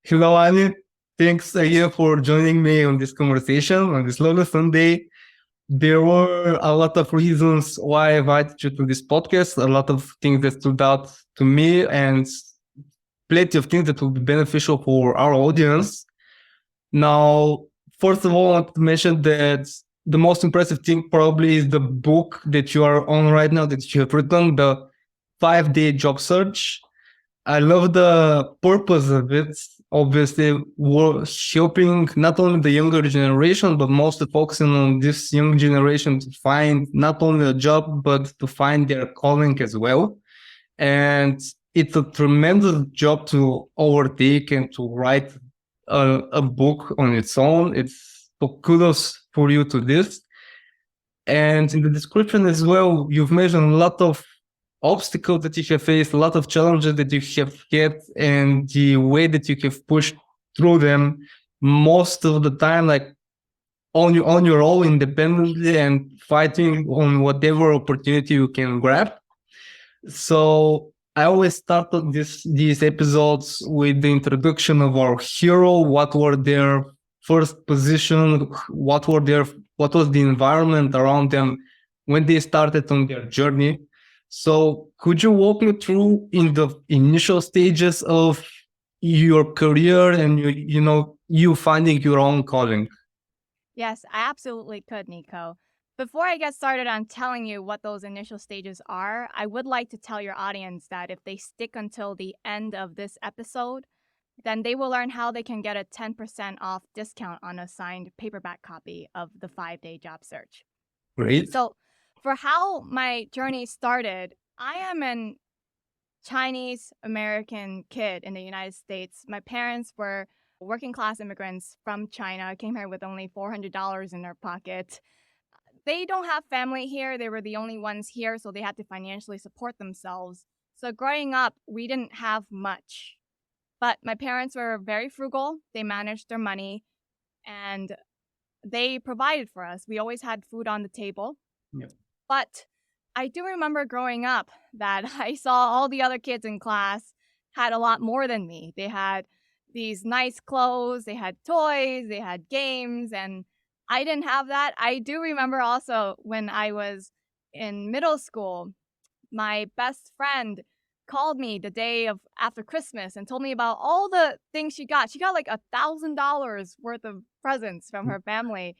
Hello, Ali. Thanks again for joining me on this conversation on this lovely Sunday. There were a lot of reasons why I invited you to this podcast, a lot of things that stood out to me, and plenty of things that will be beneficial for our audience. Now, first of all, I want to mention that the most impressive thing probably is the book that you are on right now, that you have written, the 5-day job search. I love the purpose of it. Obviously, we're helping not only the younger generation, but mostly focusing on this young generation to find not only a job, but to find their calling as well. And it's a tremendous job to overtake and to write a book on its own. It's so kudos for you to this. And in the description as well, you've mentioned a lot of obstacles that you have faced, a lot of challenges that you have had, and the way that you have pushed through them most of the time, like on your own, independently, and fighting on whatever opportunity you can grab. So I always start these episodes with the introduction of our hero. What were their first position? What was the environment around them when they started on their journey? So could you walk me through in the initial stages of your career and you finding your own calling? Yes, I absolutely could, Nico. Before I get started on telling you what those initial stages are, I would like to tell your audience that if they stick until the end of this episode, then they will learn how they can get a 10% off discount on a signed paperback copy of the 5-day job search. Great. So for how my journey started, I am an Chinese American kid in the United States. My parents were working class immigrants from China, came here with only $400 in their pocket. They don't have family here. They were the only ones here, so they had to financially support themselves. So growing up, we didn't have much. But my parents were very frugal. They managed their money, and they provided for us. We always had food on the table. Yep. But I do remember growing up that I saw all the other kids in class had a lot more than me. They had these nice clothes, they had toys, they had games, and I didn't have that. I do remember also when I was in middle school, my best friend called me the day of after Christmas and told me about all the things she got. She got like $1,000 worth of presents from her family.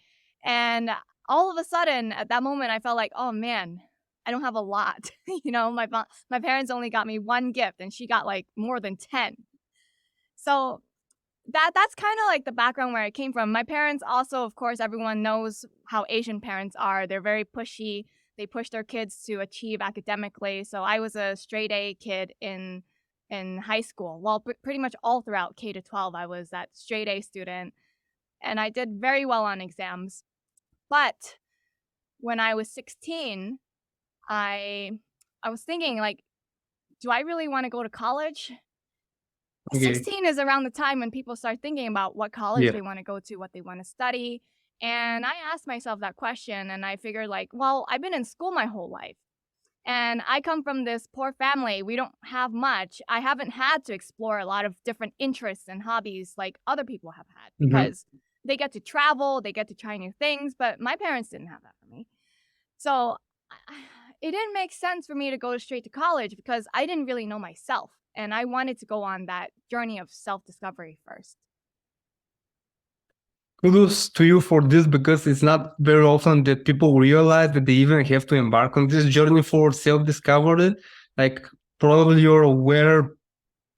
And all of a sudden, at that moment, I felt like, oh man, I don't have a lot. My parents only got me one gift and she got like more than 10. So that's kind of like the background where I came from. My parents also, of course, everyone knows how Asian parents are. They're very pushy. They push their kids to achieve academically. So I was a straight A kid in high school. Well, pretty much all throughout K to 12, I was that straight A student. And I did very well on exams. But when I was 16, I was thinking, like, do I really want to go to college? Okay. 16 is around the time when people start thinking about what college they want to go to, what they want to study. And I asked myself that question, and I figured, like, well, I've been in school my whole life. And I come from this poor family. We don't have much. I haven't had to explore a lot of different interests and hobbies like other people have had because they get to travel, they get to try new things, but my parents didn't have that for me. So it didn't make sense for me to go straight to college because I didn't really know myself. And I wanted to go on that journey of self-discovery first. Kudos to you for this, because it's not very often that people realize that they even have to embark on this journey for self-discovery. Like, probably you're aware,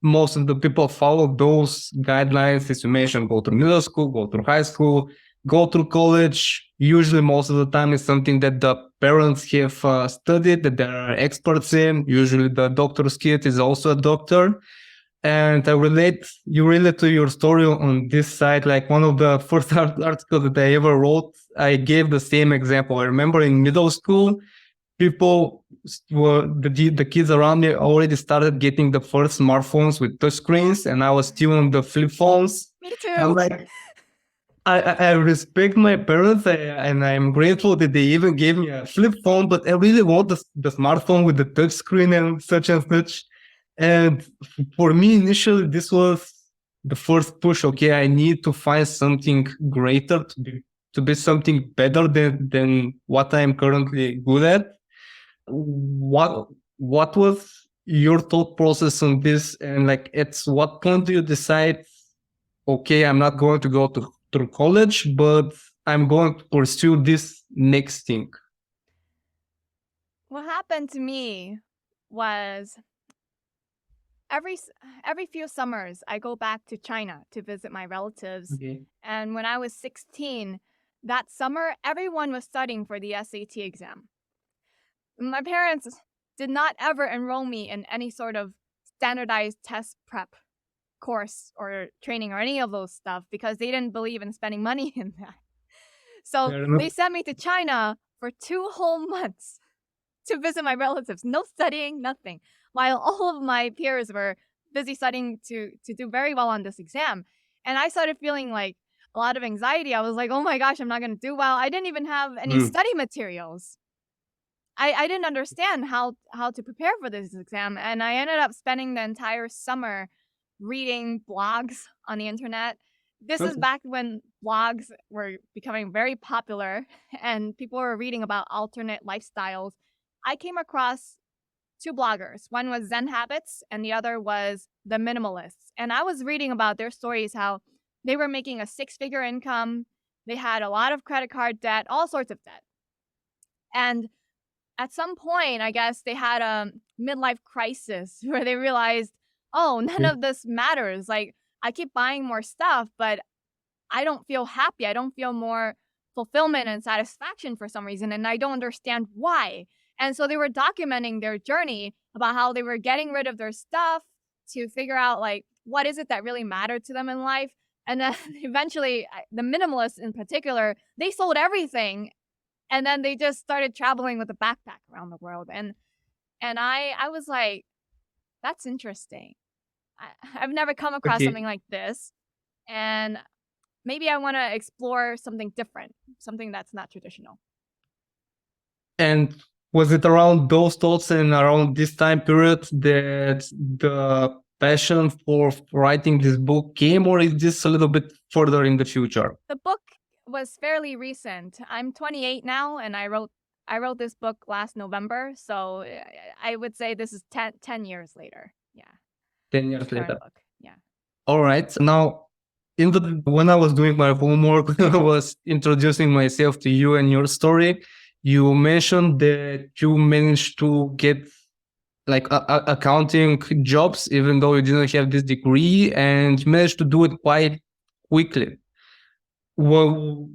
most of the people follow those guidelines as you mentioned: go to middle school, go to high school, go to college. Usually most of the time it's something that the parents have studied, that they are experts in. Usually the doctor's kid is also a doctor. And you relate to your story on this side. Like, one of the first articles that I ever wrote, I gave the same example. I remember in middle school, people the kids around me already started getting the first smartphones with touch screens, and I was still on the flip phones. Me too. I'm like, I respect my parents, and I'm grateful that they even gave me a flip phone, but I really want the smartphone with the touch screen and such and such. And for me, initially, this was the first push, okay, I need to find something greater, to be something better than what I'm currently good at. What was your thought process on this? And like, at what point do you decide, okay, I'm not going to go to college, but I'm going to pursue this next thing? What happened to me was every few summers I go back to China to visit my relatives. Okay. And when I was 16, that summer everyone was studying for the SAT exam. My parents did not ever enroll me in any sort of standardized test prep course or training or any of those stuff because they didn't believe in spending money in that. So Fair enough. they sent me to China for 2 whole months to visit my relatives. No studying, nothing. While all of my peers were busy studying to do very well on this exam. And I started feeling like a lot of anxiety. I was like, oh my gosh, I'm not going to do well. I didn't even have any study materials. I didn't understand how to prepare for this exam. And I ended up spending the entire summer reading blogs on the internet. This is back when blogs were becoming very popular and people were reading about alternate lifestyles. I came across 2 bloggers. One was Zen Habits and the other was The Minimalists. And I was reading about their stories, how they were making a 6-figure income. They had a lot of credit card debt, all sorts of debt. And at some point, I guess they had a midlife crisis where they realized, oh, none of this matters. Like, I keep buying more stuff, but I don't feel happy. I don't feel more fulfillment and satisfaction for some reason, and I don't understand why. And so they were documenting their journey about how they were getting rid of their stuff to figure out, like, what is it that really mattered to them in life. And then eventually, the minimalists in particular, they sold everything. And then they just started traveling with a backpack around the world. And I was like, that's interesting. I've never come across something like this. And maybe I want to explore something different, something that's not traditional. And was it around those thoughts and around this time period that the passion for writing this book came, or is this a little bit further in the future? The book was fairly recent. I'm 28 now, and I wrote this book last November. So I would say this is 10 years later. Yeah. 10 years later. Book. Yeah. All right. Now, when I was doing my homework, when I was introducing myself to you and your story, you mentioned that you managed to get like accounting jobs, even though you didn't have this degree, and you managed to do it quite quickly. Well,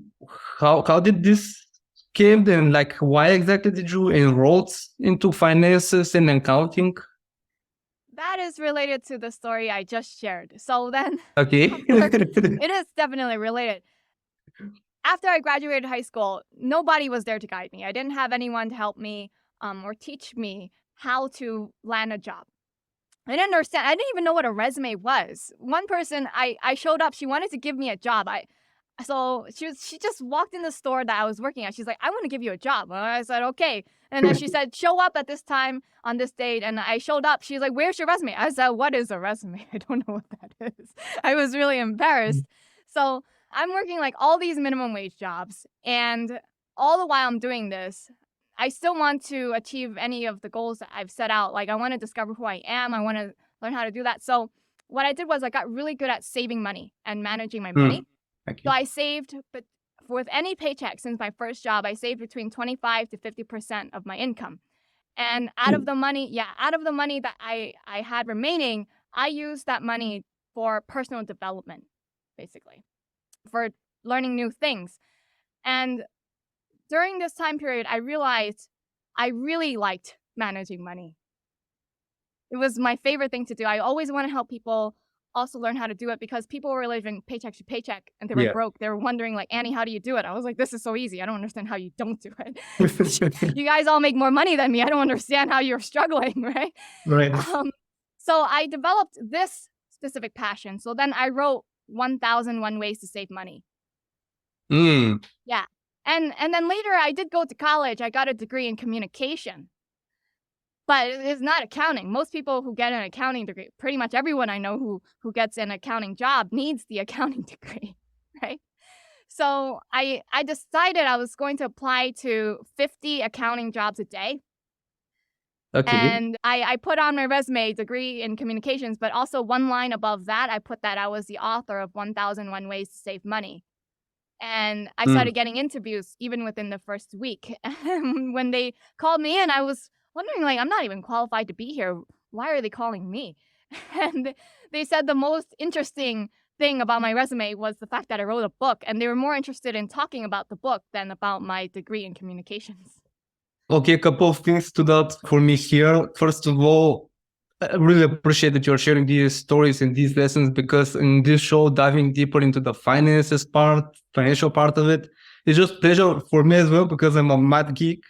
how did this came then? Like, why exactly did you enroll into finances and accounting? That is related to the story I just shared. So then, Okay. it is definitely related. After I graduated high school, nobody was there to guide me. I didn't have anyone to help me or teach me how to land a job. I didn't understand. I didn't even know what a resume was. One person, I showed up. She wanted to give me a job. So she just walked in the store that I was working at. She's like, I want to give you a job. And I said, okay. And then she said, show up at this time on this date. And I showed up. She's like, where's your resume? I said, what is a resume? I don't know what that is. I was really embarrassed. So I'm working like all these minimum wage jobs. And all the while I'm doing this, I still want to achieve any of the goals that I've set out. Like, I want to discover who I am. I want to learn how to do that. So what I did was I got really good at saving money and managing my money. So I saved, but with any paycheck since my first job, I saved between 25 to 50% of my income. And out of the money that I had remaining, I used that money for personal development, basically, for learning new things. And during this time period, I realized I really liked managing money. It was my favorite thing to do. I always want to help people also learn how to do it because people were living paycheck to paycheck and they were broke. They were wondering, like, Annie, how do you do it? I was like, this is so easy. I don't understand how you don't do it. You guys all make more money than me. I don't understand how you're struggling, right? Right. So I developed this specific passion. So then I wrote 1001 Ways to Save Money. Yeah. And then later I did go to college. I got a degree in communication. But it's not accounting. Most people who get an accounting degree, pretty much everyone I know who gets an accounting job needs the accounting degree, right? So I decided I was going to apply to 50 accounting jobs a day. Okay. And I put on my resume degree in communications, but also one line above that, I put that I was the author of 1001 Ways to Save Money. And I started Mm. getting interviews even within the first week. And when they called me in, I was wondering, like, I'm not even qualified to be here. Why are they calling me? And they said the most interesting thing about my resume was the fact that I wrote a book, and they were more interested in talking about the book than about my degree in communications. Okay, a couple of things stood out for me here. First of all, I really appreciate that you're sharing these stories and these lessons, because in this show, diving deeper into the financial part of it, it's just pleasure for me as well, because I'm a math geek.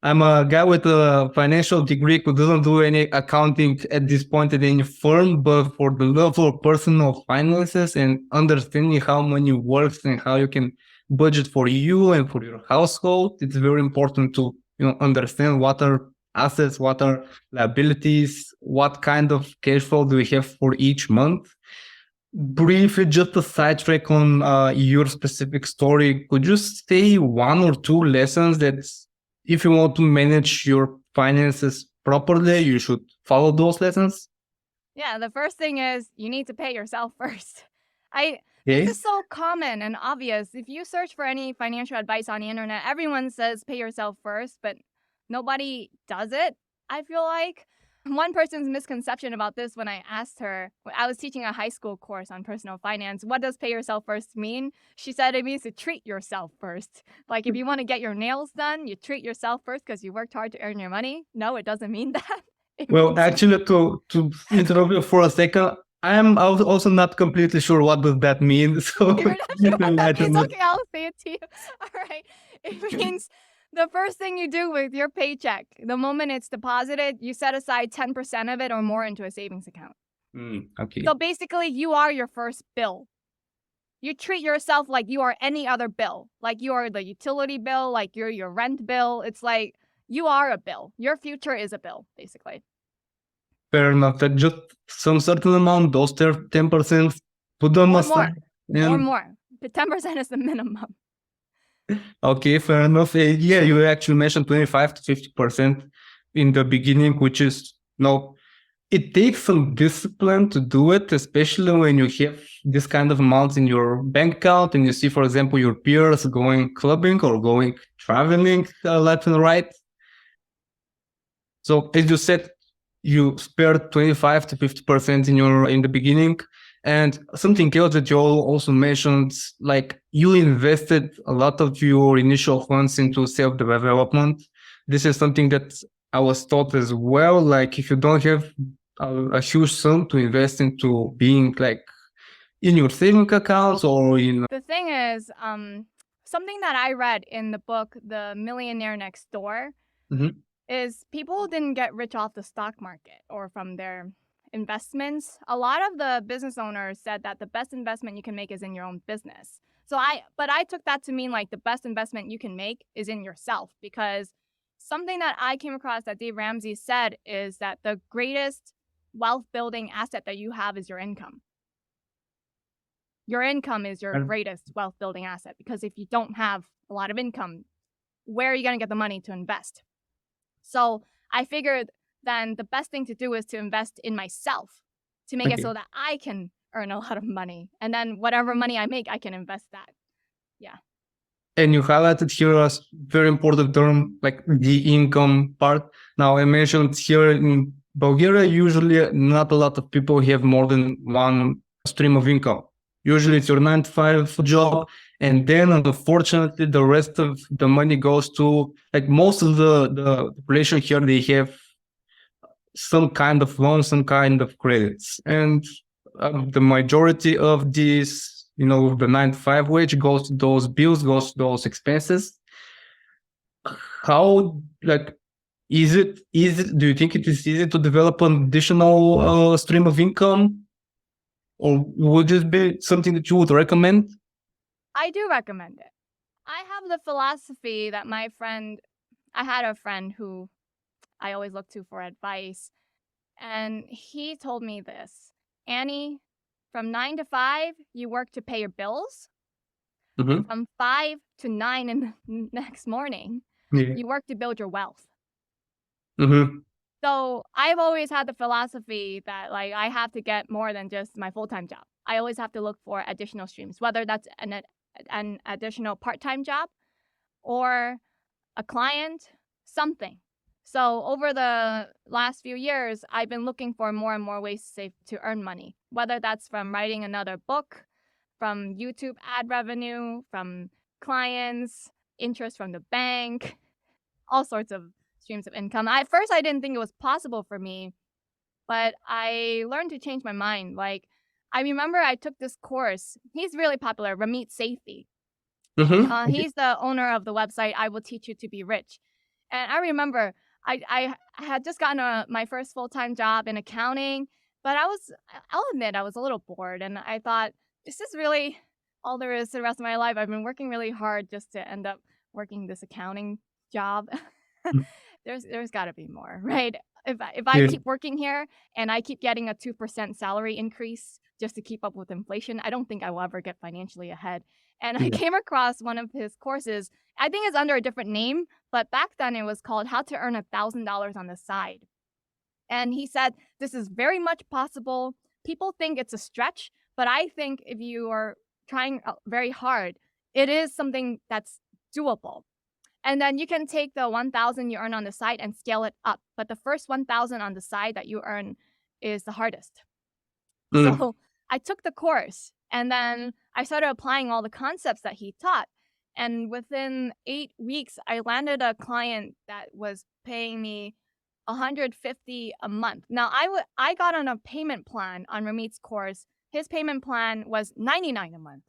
I'm a guy with a financial degree who doesn't do any accounting at this point at any firm, but for the love of personal finances and understanding how money works and how you can budget for you and for your household, it's very important to understand what are assets, what are liabilities, what kind of cash flow do we have for each month. Briefly, just a sidetrack on your specific story, could you say one or two lessons that if you want to manage your finances properly, you should follow those lessons? Yeah, the first thing is you need to pay yourself first. This Okay. is so common and obvious. If you search for any financial advice on the internet, everyone says pay yourself first, but nobody does it, I feel like. One person's misconception about this, when I asked her, I was teaching a high school course on personal finance, what does pay yourself first mean? She said it means to treat yourself first. Like if you want to get your nails done, you treat yourself first because you worked hard to earn your money. No, it doesn't mean that. It Well, means actually, to interrupt you for a second, I'm also not completely sure what does that mean. So you're not you sure can what that enlighten means. me. Okay, I'll say it to you. All right. It means the first thing you do with your paycheck, the moment it's deposited, you set aside 10% of it or more into a savings account. Okay. So basically, you are your first bill. You treat yourself like you are any other bill, like you are the utility bill, like you're your rent bill. It's like you are a bill. Your future is a bill, basically. Fair enough. That just some certain amount, those 10%, put them Or more. aside. Or And more. But 10% is the minimum. okay, fair enough. Yeah, you actually mentioned 25 to 50% in the beginning, which is no. It takes some discipline to do it, especially when you have this kind of amounts in your bank account and you see, for example, your peers going clubbing or going traveling left and right. So as you said, you spared 25 to 50% in the beginning. And something else that you also mentioned, like you invested a lot of your initial funds into self-development. This is something that I was taught as well. Like if you don't have a huge sum to invest into being like in your saving accounts or in. The thing is, something that I read in the book, The Millionaire Next Door, Mhm. is people didn't get rich off the stock market or from their investments. A lot of the business owners said that the best investment you can make is in your own business. But I took that to mean like the best investment you can make is in yourself, because something that I came across that Dave Ramsey said is that the greatest wealth building asset that you have is your income. Your income is your greatest wealth building asset, because if you don't have a lot of income, where are you going to get the money to invest? So I figured then the best thing to do is to invest in myself, to make it so that I can earn a lot of money. And then whatever money I make, I can invest that. Yeah. And you highlighted here a very important term, like the income part. Now, I mentioned here in Bulgaria, usually not a lot of people have more than one stream of income. Usually it's your 9 to 5 job. And then unfortunately, the rest of the money goes to, like most of the population here, they have some kind of loan, some kind of credits. And the majority of these, the 9 to 5 wage goes to those bills, goes to those expenses. How, like, do you think it is easy to develop an additional stream of income? Or would this be something that you would recommend? I do recommend it. I have the philosophy that I had a friend who I always look to for advice. And he told me this: Annie, from 9 to 5, you work to pay your bills. Mm-hmm. From 5 to 9 in the next morning, Yeah. you work to build your wealth. Mm-hmm. So I've always had the philosophy that like I have to get more than just my full-time job. I always have to look for additional streams, whether that's an additional part-time job or a client, something. So over the last few years, I've been looking for more and more ways to save to earn money, whether that's from writing another book, from YouTube ad revenue, from clients, interest from the bank, all sorts of streams of income. At first, I didn't think it was possible for me, but I learned to change my mind. Like, I remember I took this course. He's really popular, Ramit Sethi. Mm-hmm. He's the owner of the website I Will Teach You to Be Rich. And I remember I had just gotten my first full-time job in accounting, but I'll admit I was a little bored, and I thought, is this really all there is to the rest of my life? I've been working really hard just to end up working this accounting job. There's got to be more, right? If I Yeah. keep working here and I keep getting a 2% salary increase just to keep up with inflation, I don't think I will ever get financially ahead. And I Yeah. came across one of his courses. I think it's under a different name, but back then it was called How to Earn $1,000 on the Side. And he said, this is very much possible. People think it's a stretch, but I think if you are trying very hard, it is something that's doable. And then you can take the 1,000 you earn on the side and scale it up. But the first 1,000 on the side that you earn is the hardest. Mm. So I took the course and then I started applying all the concepts that he taught. And within 8 weeks, I landed a client that was paying me $150 a month. Now, I got on a payment plan on Ramit's course. His payment plan was $99 a month.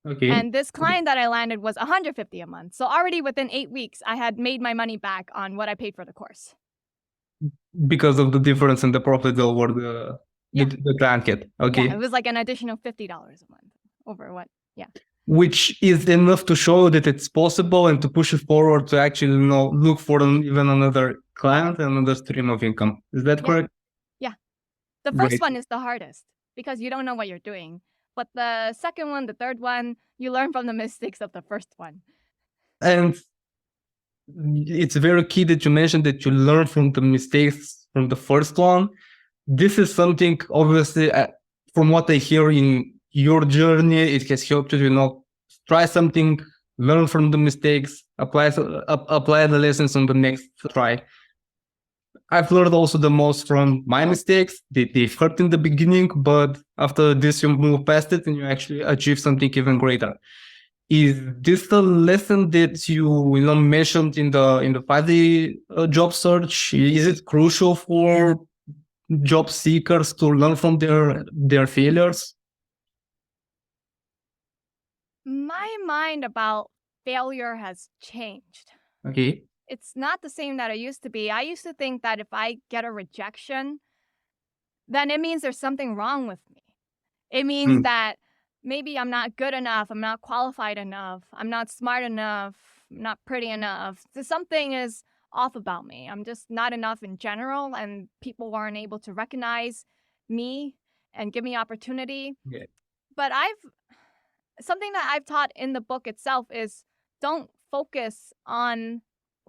Okay. And this client that I landed was $150 a month. So already within 8 weeks, I had made my money back on what I paid for the course. Because of the difference in the profit over the Yeah. the blanket. Okay. Yeah, it was like an additional $50 a month over what? Yeah. Which is enough to show that it's possible and to push it forward to actually, look for even another client and another stream of income. Is that correct? Yeah. The Great. first one is the hardest because you don't know what you're doing. But the second one, the third one, you learn from the mistakes of the first one. And it's very key that you mentioned that you learn from the mistakes from the first one. This is something, obviously, from what I hear in your journey, it has helped you, try something, learn from the mistakes, apply the lessons on the next try. I've learned also the most from my mistakes. They hurt in the beginning, but after this, you move past it and you actually achieve something even greater. Is this the lesson that you mentioned in the 5-day job search? Is it crucial for job seekers to learn from their failures? My mind about failure has changed. Okay. It's not the same that it used to be. I used to think that if I get a rejection, then it means there's something wrong with me. It means that maybe I'm not good enough, I'm not qualified enough, I'm not smart enough, I'm not pretty enough. So something is off about me. I'm just not enough in general, and people weren't able to recognize me and give me opportunity. Yeah. But something that I've taught in the book itself is don't focus on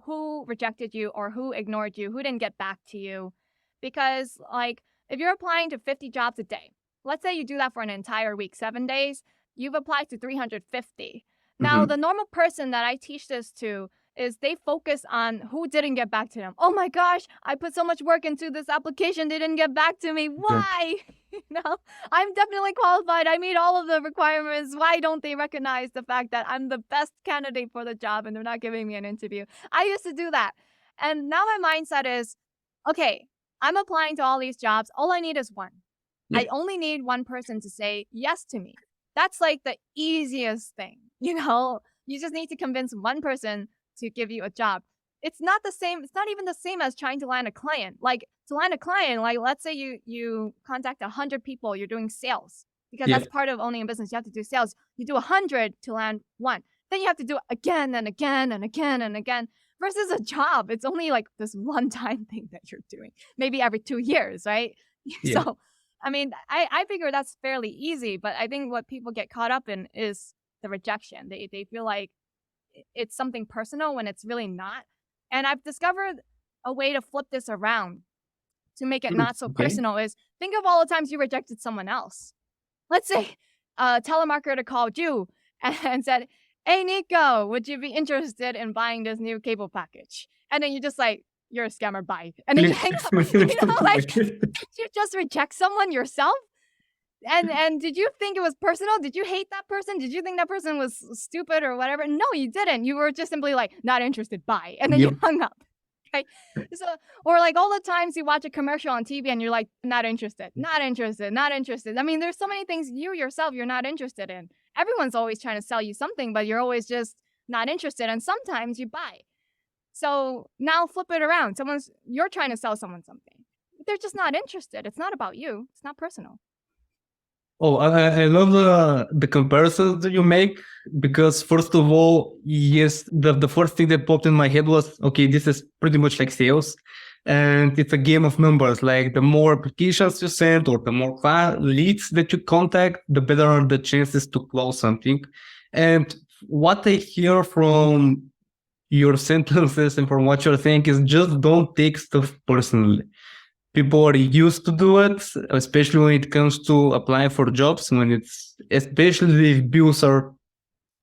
who rejected you or who ignored you, who didn't get back to you. Because like if you're applying to 50 jobs a day, let's say you do that for an entire week, 7 days, you've applied to 350. Now, the normal person that I teach this to is they focus on who didn't get back to them. Oh my gosh, I put so much work into this application, they didn't get back to me. Why? I'm definitely qualified. I meet all of the requirements. Why don't they recognize the fact that I'm the best candidate for the job and they're not giving me an interview? I used to do that. And now my mindset is, okay, I'm applying to all these jobs. All I need is one. Yeah. I only need one person to say yes to me. That's like the easiest thing. You just need to convince one person to give you a job. It's not the same. It's not even the same as trying to land a client. Like to land a client, like let's say you contact 100 people, you're doing sales because that's part of owning a business. You have to do sales. You do 100 to land one. Then you have to do it again and again and again and again. versus a job. It's only like this one-time thing that you're doing, maybe every 2 years, right? Yeah. So, I mean, I figure that's fairly easy, but I think what people get caught up in is the rejection. They feel like it's something personal when it's really not. And I've discovered a way to flip this around to make it not so Okay. personal is think of all the times you rejected someone else. Let's say a telemarketer called you and said, "Hey, Nico, would you be interested in buying this new cable package?" And then you just like, "You're a scammer, bye." And then you hang up. Like, did you just reject someone yourself? And did you think it was personal? Did you hate that person? Did you think that person was stupid or whatever? No, you didn't. You were just simply like, "Not interested, bye." And then Yep. you hung up. Right? So, or like all the times you watch a commercial on TV and you're like, "Not interested, not interested, not interested." I mean, there's so many things you yourself you're not interested in. Everyone's always trying to sell you something, but you're always just not interested. And sometimes you buy. So now flip it around. You're trying to sell someone something. They're just not interested. It's not about you. It's not personal. Oh, I love the comparisons that you make because first of all, yes, the first thing that popped in my head was, okay, this is pretty much like sales, and it's a game of numbers. Like the more applications you send or the more leads that you contact, the better are the chances to close something. And what I hear from your sentences and from what you're saying is just don't take stuff personally. People are used to do it, especially when it comes to applying for jobs, especially if bills are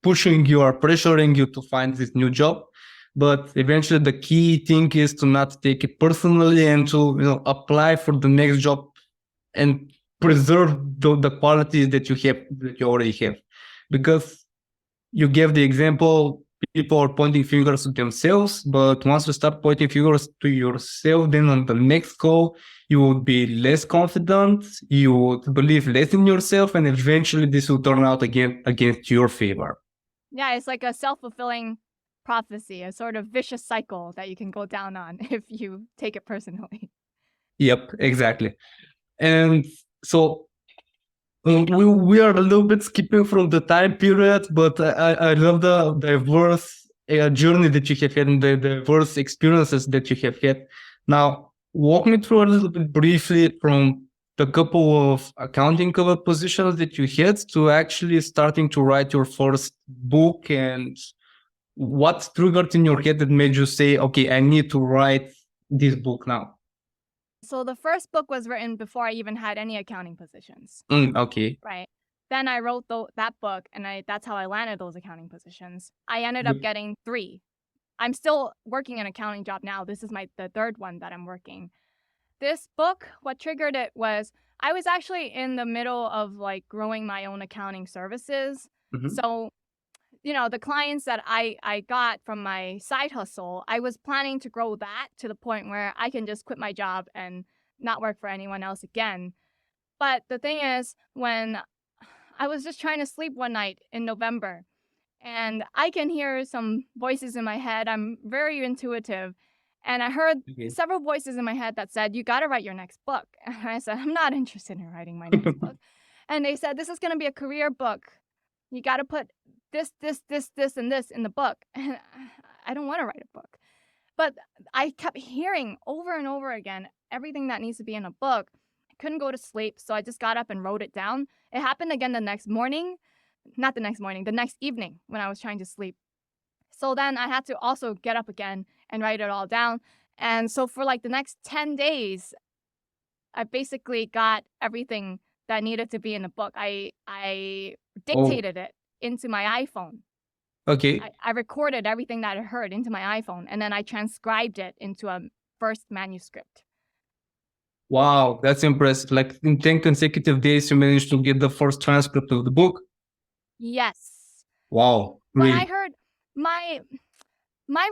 pushing you or pressuring you to find this new job. But eventually the key thing is to not take it personally and to, apply for the next job and preserve the qualities that you already have. Because you gave the example, people are pointing fingers to themselves, but once you start pointing fingers to yourself, then on the next call, you would be less confident, you would believe less in yourself, and eventually this will turn out again against your favor. Yeah, it's like a self-fulfilling prophecy, a sort of vicious cycle that you can go down on if you take it personally. Yep, exactly. And so we are a little bit skipping from the time period, but I love the diverse journey that you have had and the diverse experiences that you have had. Now, walk me through a little bit briefly from the couple of accounting cover positions that you had to actually starting to write your first book, and what triggered in your head that made you say, okay, I need to write this book now? So the first book was written before I even had any accounting positions. Okay. Right. Then I wrote that book, and that's how I landed those accounting positions. I ended up getting 3. I'm still working an accounting job now. This is the third one that I'm working. This book, what triggered it was I was actually in the middle of like growing my own accounting services. Mhm. So, the clients that I got from my side hustle, I was planning to grow that to the point where I can just quit my job and not work for anyone else again. But the thing is, when I was just trying to sleep one night in November, and I can hear some voices in my head. I'm very intuitive. And I heard several voices in my head that said, "You got to write your next book." And I said, "I'm not interested in writing my next book." And they said, "This is going to be a career book. You got to put this, and this in the book." And I don't want to write a book. But I kept hearing over and over again everything that needs to be in a book. I couldn't go to sleep, so I just got up and wrote it down. It happened again the next morning. Not the next morning, the next evening when I was trying to sleep. So then I had to also get up again and write it all down. And so for like the next 10 days, I basically got everything that needed to be in the book. I dictated it into my iPhone. Okay. I recorded everything that I heard into my iPhone, and then I transcribed it into a first manuscript. Wow, that's impressive. Like in 10 consecutive days, you managed to get the first transcript of the book. Yes. Wow. When Really? I heard my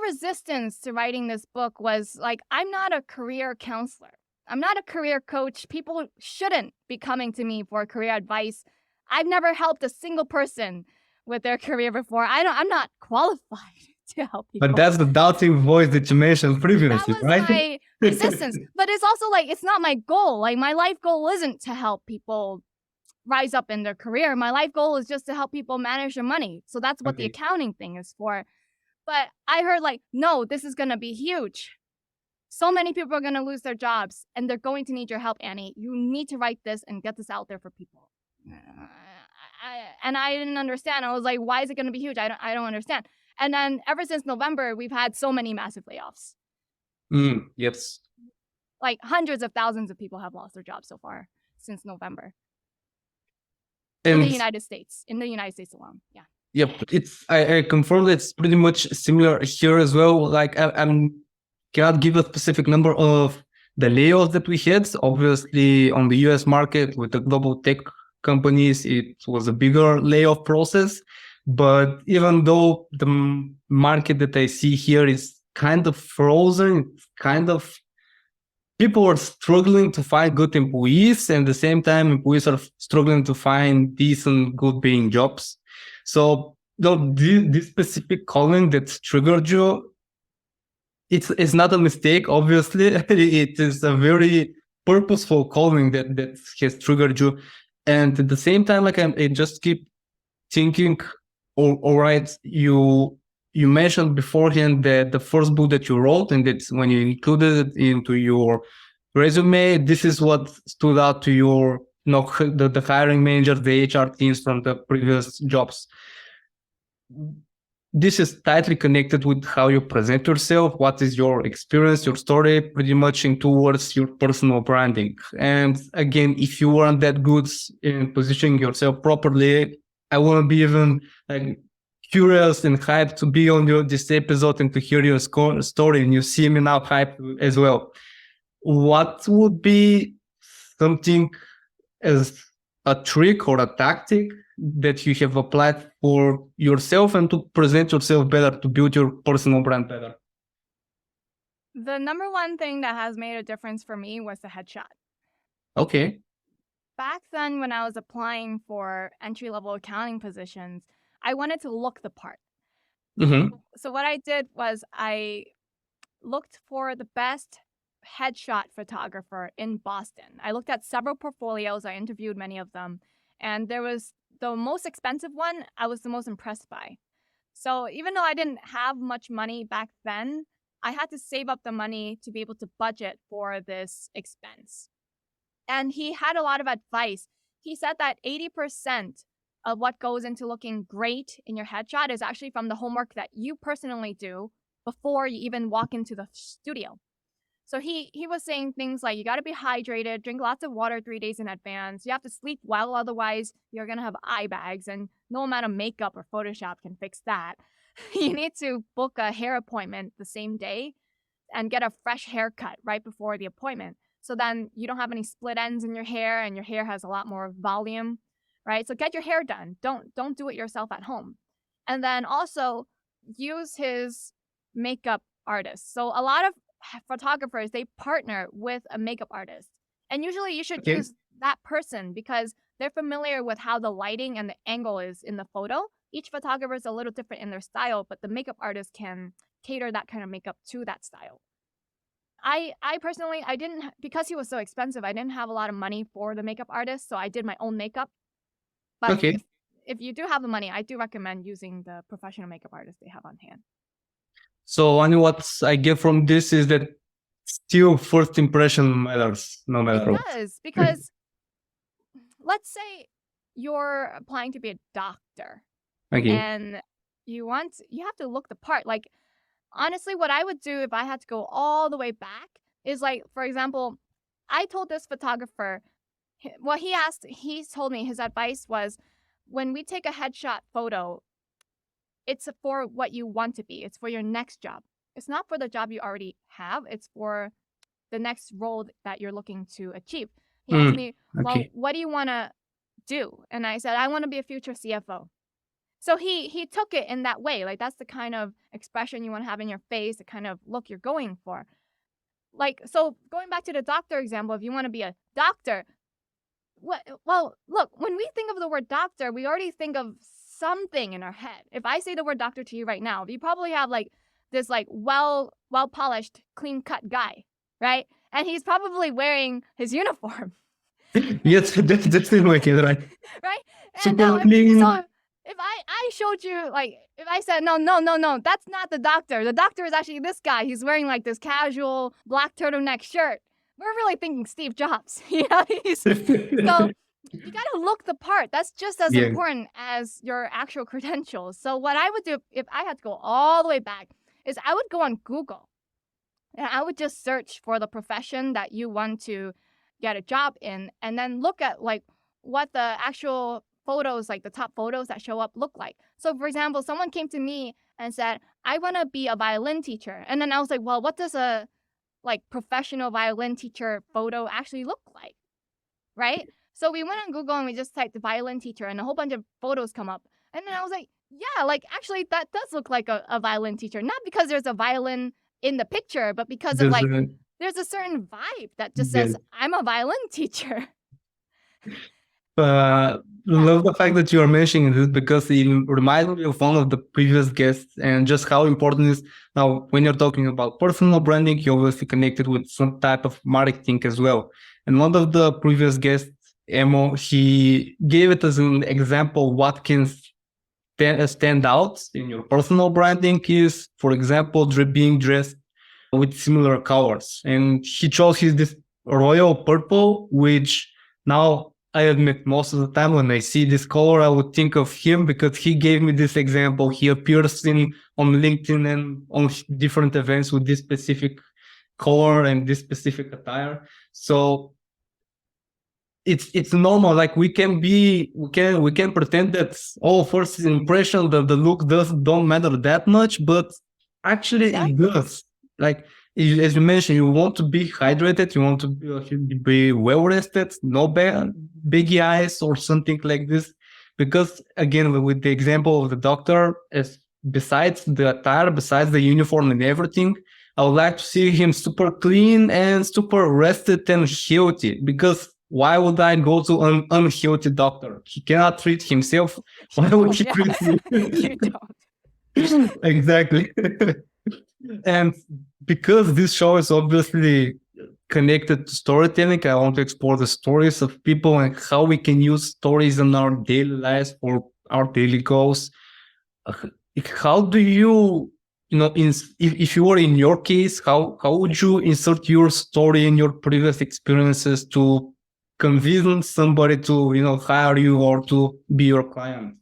resistance to writing this book was like, I'm not a career counselor. I'm not a career coach. People shouldn't be coming to me for career advice. I've never helped a single person with their career before. I'm not qualified to help people. But that's the doubting voice that you mentioned previously, That was right? my resistance. But it's also like, it's not my goal. Like, my life goal isn't to help people rise up in their career. My life goal is just to help people manage their money. So that's what the Okay. accounting thing is for. But I heard like, no, this is going to be huge. So many people are going to lose their jobs and they're going to need your help, Annie. You need to write this and get this out there for people. And I didn't understand. I was like, why is it going to be huge? I don't understand. And then ever since November, we've had so many massive layoffs. Yes. Like hundreds of thousands of people have lost their jobs so far since November. In the United States alone. Yeah. Yep. I confirm that it's pretty much similar here as well. Like I cannot give a specific number of the layoffs that we had. Obviously, on the US market with the global tech companies, it was a bigger layoff process. But even though the market that I see here is kind of frozen, it's kind of people are struggling to find good employees, and at the same time, employees are struggling to find decent, good paying jobs. So this specific calling that triggered you, it's not a mistake, obviously. It is a very purposeful calling that has triggered you. And at the same time, like I just keep thinking, all right, you mentioned beforehand that the first book that you wrote, and that's when you included it into your resume, this is what stood out to your, the hiring managers, the HR teams from the previous jobs. This is tightly connected with how you present yourself. What is your experience, your story, pretty much in towards your personal branding. And again, if you weren't that good in positioning yourself properly, I wouldn't be even curious and hyped to be on this episode and to hear your story. And you see me now hyped as well. What would be something as a trick or a tactic that you have applied for yourself and to present yourself better, to build your personal brand better? The number one thing that has made a difference for me was the headshot. Okay. Back then, when I was applying for entry-level accounting positions, I wanted to look the part. Mm-hmm. So what I did was I looked for the best headshot photographer in Boston. I looked at several portfolios. I interviewed many of them. And there was the most expensive one I was the most impressed by. So even though I didn't have much money back then, I had to save up the money to be able to budget for this expense. And he had a lot of advice. He said that 80% of what goes into looking great in your headshot is actually from the homework that you personally do before you even walk into the studio. So he was saying things like, you got to be hydrated, drink lots of water 3 days in advance. You have to sleep well, otherwise you're going to have eye bags, and no amount of makeup or Photoshop can fix that. You need to book a hair appointment the same day and get a fresh haircut right before the appointment. So then you don't have any split ends in your hair and your hair has a lot more volume, right? So get your hair done. Don't do it yourself at home. And then also use his makeup artist. So a lot of photographers, they partner with a makeup artist. And usually you should use that person because they're familiar with how the lighting and the angle is in the photo. Each photographer is a little different in their style, but the makeup artist can cater that kind of makeup to that style. I personally, I didn't, because he was so expensive, I didn't have a lot of money for the makeup artist, so I did my own makeup. But if you do have the money, I do recommend using the professional makeup artist they have on hand. So only what I get from this is that still first impression matters, no matter what. It does, because let's say you're applying to be a doctor. Okay. And you have to look the part. Like, honestly, what I would do if I had to go all the way back is, like, for example, I told this photographer, well, he told me his advice was, when we take a headshot photo, it's for what you want to be. It's for your next job. It's not for the job you already have. It's for the next role that you're looking to achieve. He asked me, well, what do you want to do? And I said, I want to be a future CFO. So he took it in that way. Like, that's the kind of expression you want to have in your face, the kind of look you're going for. Like, so going back to the doctor example, if you want to be a doctor, well, look, when we think of the word doctor, we already think of something in our head. If I say the word doctor to you right now, you probably have like this like well-polished, clean-cut guy, right? And he's probably wearing his uniform. Yes, that's in my case, right? Right? And super clean. if I showed you, like, if I said, no, that's not the doctor. The doctor is actually this guy. He's wearing like this casual black turtleneck shirt. We're really thinking Steve Jobs. So you got to look the part. That's just as Yeah. important as your actual credentials. So what I would do if I had to go all the way back is I would go on Google and I would just search for the profession that you want to get a job in, and then look at like what the actual photos, like the top photos that show up, look like. So for example, someone came to me and said, I want to be a violin teacher. And then I was like, well, what does a like professional violin teacher photo actually look like? Right? So we went on Google and we just typed violin teacher and a whole bunch of photos come up. And then I was like, yeah, like actually that does look like a violin teacher. Not because there's a violin in the picture, but because of like there's a certain vibe that just says, I'm a violin teacher. Love the fact that you are mentioning this because it reminds me of one of the previous guests and just how important it is. Now, when you're talking about personal branding, you're obviously connected with some type of marketing as well. And one of the previous guests, Emo, he gave it as an example what can stand out in your personal branding is, for example, being dressed with similar colors. And he chose this royal purple, which now I admit most of the time when I see this color, I would think of him because he gave me this example. He appears on LinkedIn and on different events with this specific color and this specific attire. So it's normal. Like we can pretend that first impression that the look don't matter that much, but actually it does. Like as you mentioned, you want to be hydrated, you want to be well rested, no biggie eyes or something like this. Because again, with the example of the doctor, as besides the attire, besides the uniform and everything, I would like to see him super clean and super rested and healthy. Because why would I go to an unhealthy doctor? He cannot treat himself. Why would he treat me? You don't. Exactly. And because this show is obviously connected to storytelling, I want to explore the stories of people and how we can use stories in our daily lives for our daily goals. How do you, if you were in your case, how would you insert your story in your previous experiences to convince somebody to, hire you or to be your client?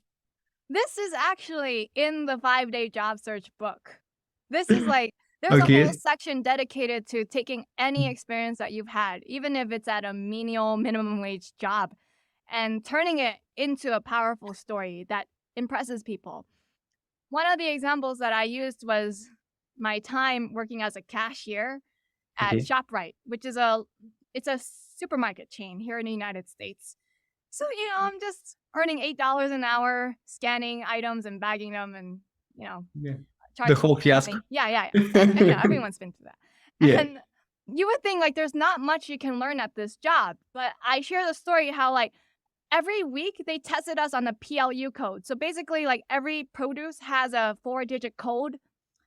This is actually in the 5-day job search book. This is like, there's a whole section dedicated to taking any experience that you've had, even if it's at a menial minimum wage job, and turning it into a powerful story that impresses people. One of the examples that I used was my time working as a cashier at ShopRite, which is it's a supermarket chain here in the United States. So, I'm just earning $8 an hour, scanning items and bagging them and, the whole fiasco. Yeah. Everyone's been through that. Yeah. And you would think like there's not much you can learn at this job, but I share the story how like every week they tested us on the PLU code. So basically like every produce has a 4-digit code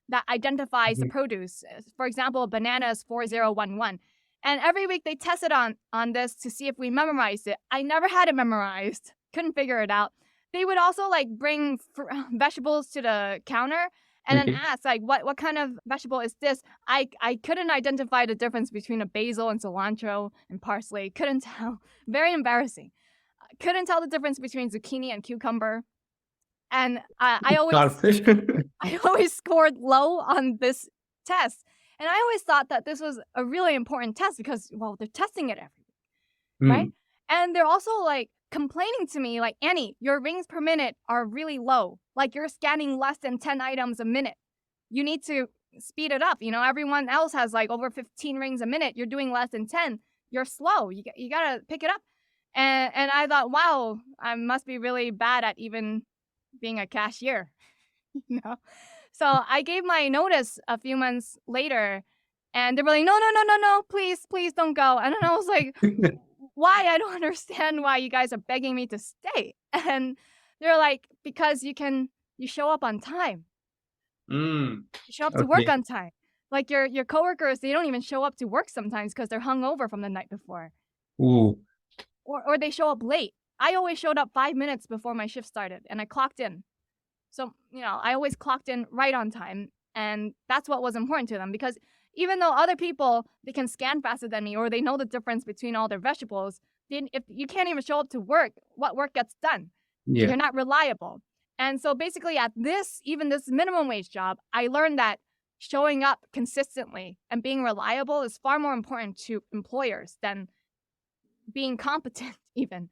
that identifies the produce. For example, a banana is 4011. And every week they tested on this to see if we memorized it. I never had it memorized. Couldn't figure it out. They would also like bring vegetables to the counter and then ask like, what kind of vegetable is this? I couldn't identify the difference between a basil and cilantro and parsley. Couldn't tell. Very embarrassing. Couldn't tell the difference between zucchini and cucumber. And I always scored low on this test. And I always thought that this was a really important test because, well, they're testing it every week, right? And they're also like complaining to me like, Annie, your rings per minute are really low. Like you're scanning less than 10 items a minute. You need to speed it up. Everyone else has like over 15 rings a minute. You're doing less than 10. You're slow. You got to pick it up. And I thought, wow, I must be really bad at even being a cashier, So I gave my notice a few months later and they were like, no, please don't go. And then I was like, why? I don't understand why you guys are begging me to stay. And they're like, because you show up on time. You show up to work on time. Like your coworkers, they don't even show up to work sometimes because they're hungover from the night before. Ooh. Or they show up late. I always showed up 5 minutes before my shift started and I clocked in. So, I always clocked in right on time. And that's what was important to them because even though other people, they can scan faster than me or they know the difference between all their vegetables, then if you can't even show up to work, what work gets done? Yeah. You're not reliable. And so basically at even this minimum wage job, I learned that showing up consistently and being reliable is far more important to employers than being competent even.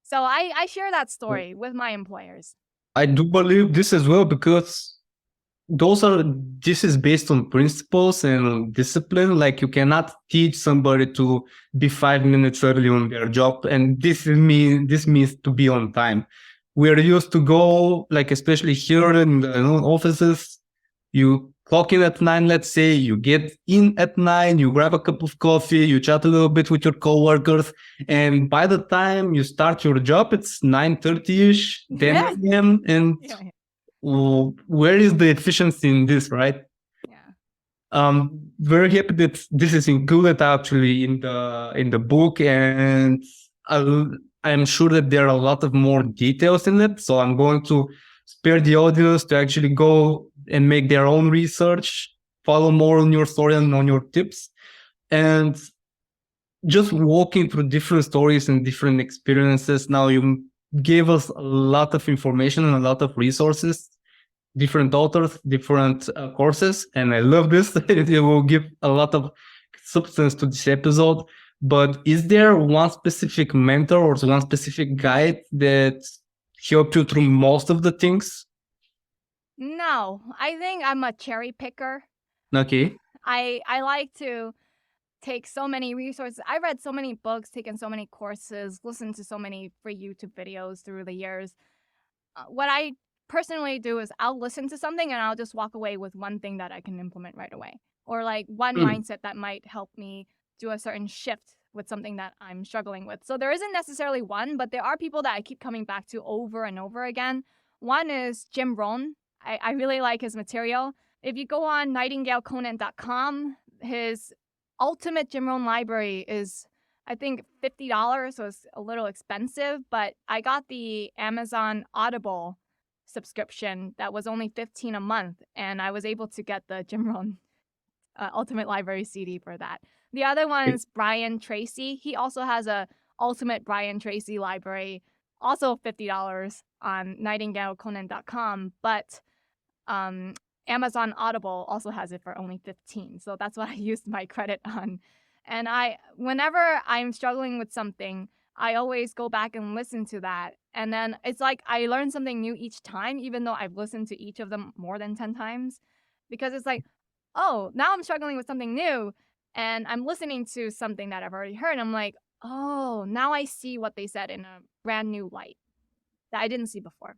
So I share that story with my employers. I do believe this as well because this is based on principles and discipline. Like you cannot teach somebody to be 5 minutes early on their job, and this means to be on time. We're used to go, like especially here in the offices, you clock in at 9, let's say, you get in at 9, you grab a cup of coffee, you chat a little bit with your coworkers, and by the time you start your job, it's 9:30ish, 10 a.m. and Yeah. where is the efficiency in this, right? Yeah. Very happy that this is included actually in the book, and I'm sure that there are a lot of more details in it. So I'm going to spare the audience to actually go and make their own research, follow more on your story and on your tips, and just walking through different stories and different experiences. Now you gave us a lot of information and a lot of resources, different authors, different courses, and I love this. It will give a lot of substance to this episode. But is there one specific mentor or one specific guide that helped you through most of the things? No, I think I'm a cherry picker. Okay. I like to take so many resources. I read so many books, taken so many courses, listened to so many free YouTube videos through the years. What I personally do is I'll listen to something and I'll just walk away with one thing that I can implement right away, or like one mindset that might help me do a certain shift with something that I'm struggling with. So there isn't necessarily one, but there are people that I keep coming back to over and over again. One is Jim Rohn. I really like his material. If you go on nightingaleconan.com, his ultimate Jim Rohn library is, I think, $50, so it's a little expensive, but I got the Amazon Audible subscription that was only $15 a month, and I was able to get the Jim Rohn Ultimate Library CD for that. The other one is Brian Tracy. He also has a Ultimate Brian Tracy library, also $50 on nightingaleconan.com, but Amazon Audible also has it for only $15. So that's what I used my credit on. And whenever I'm struggling with something, I always go back and listen to that. And then it's like I learn something new each time, even though I've listened to each of them more than 10 times. Because it's like, oh, now I'm struggling with something new. And I'm listening to something that I've already heard. And I'm like, oh, now I see what they said in a brand new light that I didn't see before.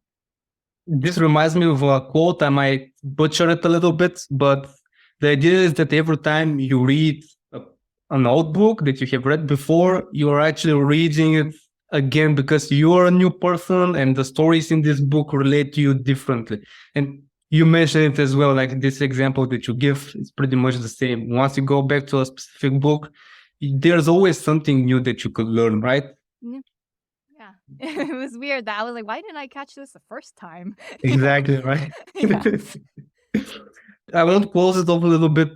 This reminds me of a quote. I might butcher it a little bit, but the idea is that every time you read a notebook that you have read before, you're actually reading it again because you're a new person and the stories in this book relate to you differently. And you mentioned it as well, like this example that you give is pretty much the same. Once you go back to a specific book, there's always something new that you could learn, right? Yeah. It was weird that I was like, why didn't I catch this the first time? Exactly, right? Yeah. I want to close it off a little bit,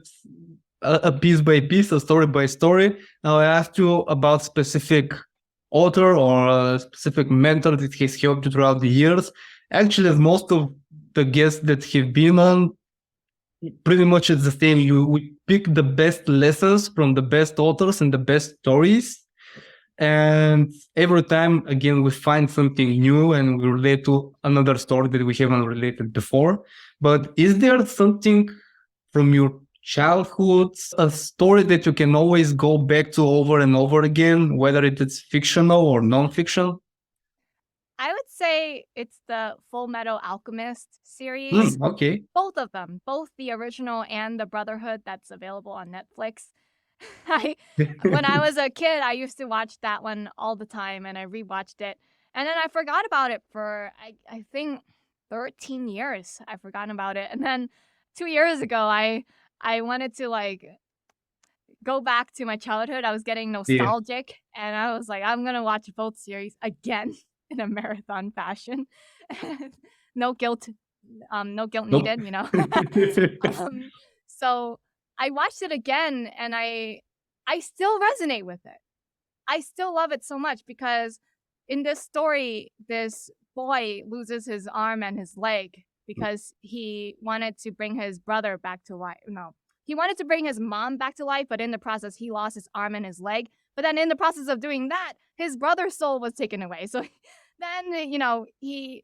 a piece by piece, a story by story. Now I asked you about specific author or a specific mentor that has helped you throughout the years. Actually, as most of the guests that have been on, pretty much it's the same. We pick the best lessons from the best authors and the best stories. And every time, again, we find something new and we relate to another story that we haven't related before. But is there something from your childhood, a story that you can always go back to over and over again, whether it is fictional or non-fiction? I would say it's the Full Metal Alchemist series. Okay. Both of them, both the original and the Brotherhood that's available on Netflix. When I was a kid, I used to watch that one all the time and I rewatched it. And then I forgot about it for, I think, 13 years. I've forgotten about it. And then 2 years ago, I wanted to go back to my childhood. I was getting nostalgic, and I was like, I'm gonna watch both series again in a marathon fashion. No guilt, no guilt Nope. needed, you know. So I watched it again, and I still resonate with it. I still love it so much because in this story, this boy loses his arm and his leg because he wanted to bring his brother back to life. No, he wanted to bring his mom back to life, but in the process, he lost his arm and his leg. But then in the process of doing that, his brother's soul was taken away. So then, you know, he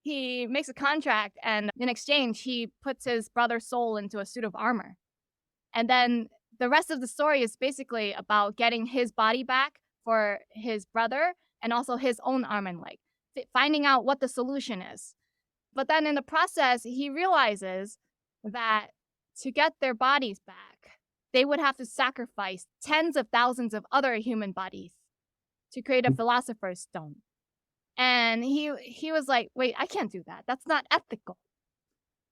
makes a contract, and in exchange, he puts his brother's soul into a suit of armor. And then the rest of the story is basically about getting his body back for his brother and also his own arm and leg, finding out what the solution is. But then in the process, he realizes that to get their bodies back, they would have to sacrifice tens of thousands of other human bodies to create a philosopher's stone. And he was like, wait, I can't do that. That's not ethical.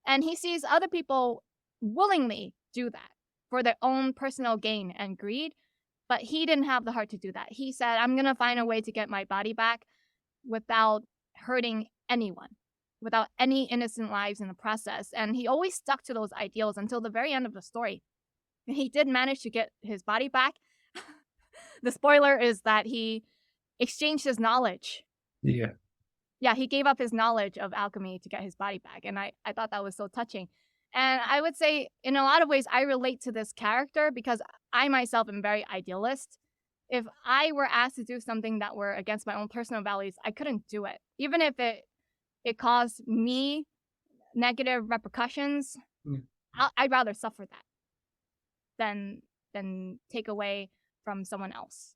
And he sees other people willingly do that for their own personal gain and greed, but he didn't have the heart to do that. He said, I'm going to find a way to get my body back without hurting anyone, without any innocent lives in the process. And he always stuck to those ideals until the very end of the story. He did manage to get his body back. The spoiler is that he exchanged his knowledge. Yeah, he gave up his knowledge of alchemy to get his body back. And I thought that was so touching. And I would say in a lot of ways, I relate to this character because I myself am very idealist. If I were asked to do something that were against my own personal values, I couldn't do it. Even if it caused me negative repercussions, I'd rather suffer that than take away from someone else.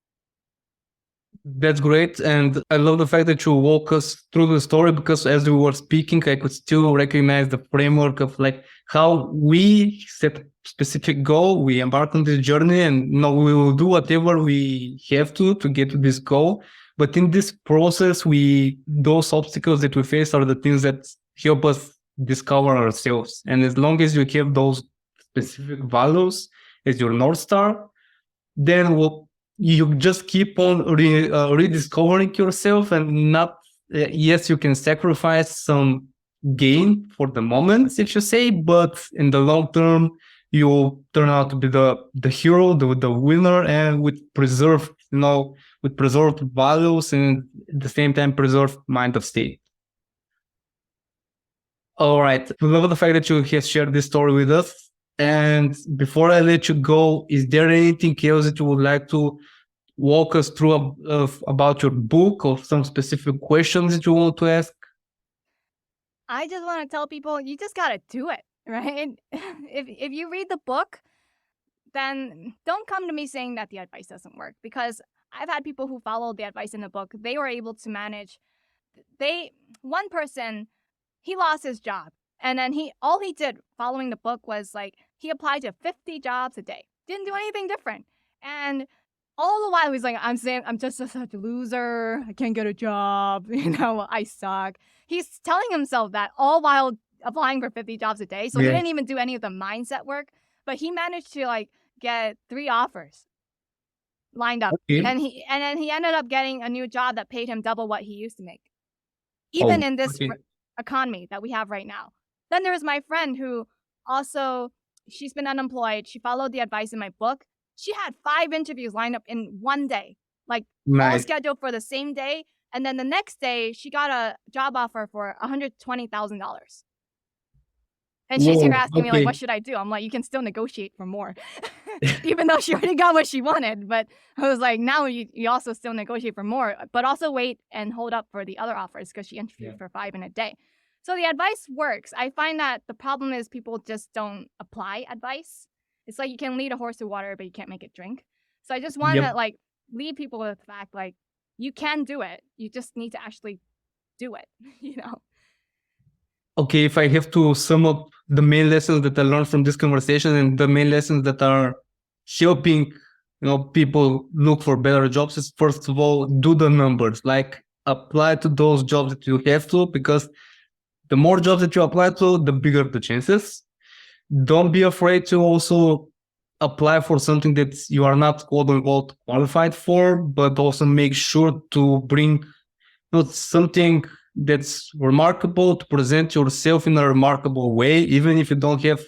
That's great. And I love the fact that you walk us through the story, because as we were speaking, I could still recognize the framework of like how we set a specific goal, we embark on this journey, and we will do whatever we have to get to this goal. But in this process, those obstacles that we face are the things that help us discover ourselves. And as long as you have those specific values as your North Star, then you just keep on rediscovering yourself, and not, yes, you can sacrifice some gain for the moment, if you say, but in the long term, you turn out to be the hero, the winner, and with preserved values, and at the same time preserved mind of state. All right. I love the fact that you have shared this story with us. And before I let you go, is there anything else that you would like to walk us through about your book, or some specific questions that you want to ask? I just want to tell people, you just got to do it, right? If you read the book, then don't come to me saying that the advice doesn't work, because I've had people who followed the advice in the book. They were able to manage. One person, he lost his job. And then all he did following the book was like, he applied to 50 jobs a day. Didn't do anything different. And all the while he's like, I'm just such a loser. I can't get a job. I suck. He's telling himself that all while applying for 50 jobs a day. So he didn't even do any of the mindset work, but he managed to get 3 offers lined up. Okay. And then he ended up getting a new job that paid him double what he used to make. Even in this economy that we have right now. Then there was my friend who also, she's been unemployed. She followed the advice in my book. She had 5 interviews lined up in one day, all scheduled for the same day. And then the next day, she got a job offer for $120,000. And she's here asking me, what should I do? I'm like, you can still negotiate for more, even though she already got what she wanted. But I was like, now you also still negotiate for more, but also wait and hold up for the other offers, because she interviewed for 5 in a day. So the advice works. I find that the problem is people just don't apply advice. It's like you can lead a horse to water, but you can't make it drink. So I just want to lead people with the fact, you can do it. You just need to actually do it, Okay, if I have to sum up the main lessons that I learned from this conversation, and the main lessons that are helping people look for better jobs, is first of all, do the numbers. Apply to those jobs that you have to, because the more jobs that you apply to, the bigger the chances. Don't be afraid to also apply for something that you are not quote unquote qualified for, but also make sure to bring something that's remarkable, to present yourself in a remarkable way, even if you don't have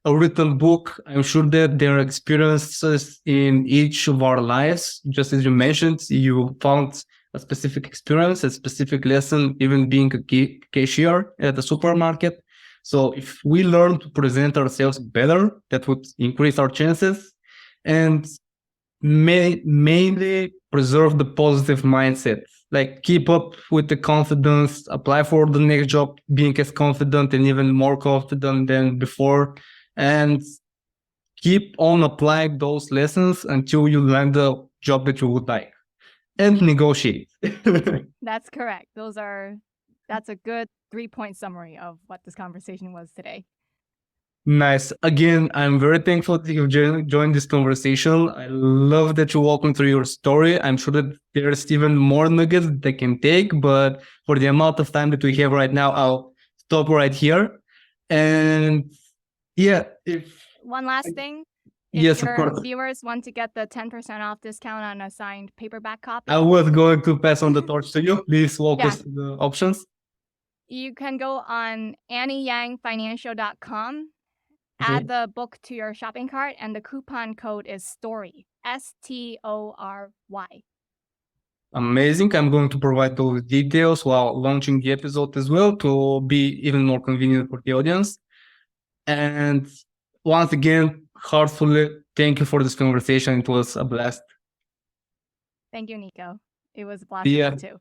a written book. I'm sure that there are experiences in each of our lives. Just as you mentioned, you found a specific experience, a specific lesson, even being a cashier at a supermarket. So if we learn to present ourselves better, that would increase our chances and mainly preserve the positive mindset. Like keep up with the confidence, apply for the next job, being as confident and even more confident than before, and keep on applying those lessons until you land the job that you would like, and negotiate. That's correct. That's a good 3-point summary of what this conversation was today. Nice. Again, I'm very thankful that you joined this conversation. I love that you walked me through your story. I'm sure that there's even more nuggets that I can take, but for the amount of time that we have right now, I'll stop right here. And yeah, one last thing. Yes, If of your course. viewers want to get the 10% off discount on a signed paperback copy, I was going to pass on the torch to you. Please walk us through the options. You can go on annieyangfinancial.com, add the book to your shopping cart, and the coupon code is STORY, STORY. Amazing. I'm going to provide those details while launching the episode as well to be even more convenient for the audience. And once again, heartfully, thank you for this conversation. It was a blast. Thank you, Nico. It was a blast too.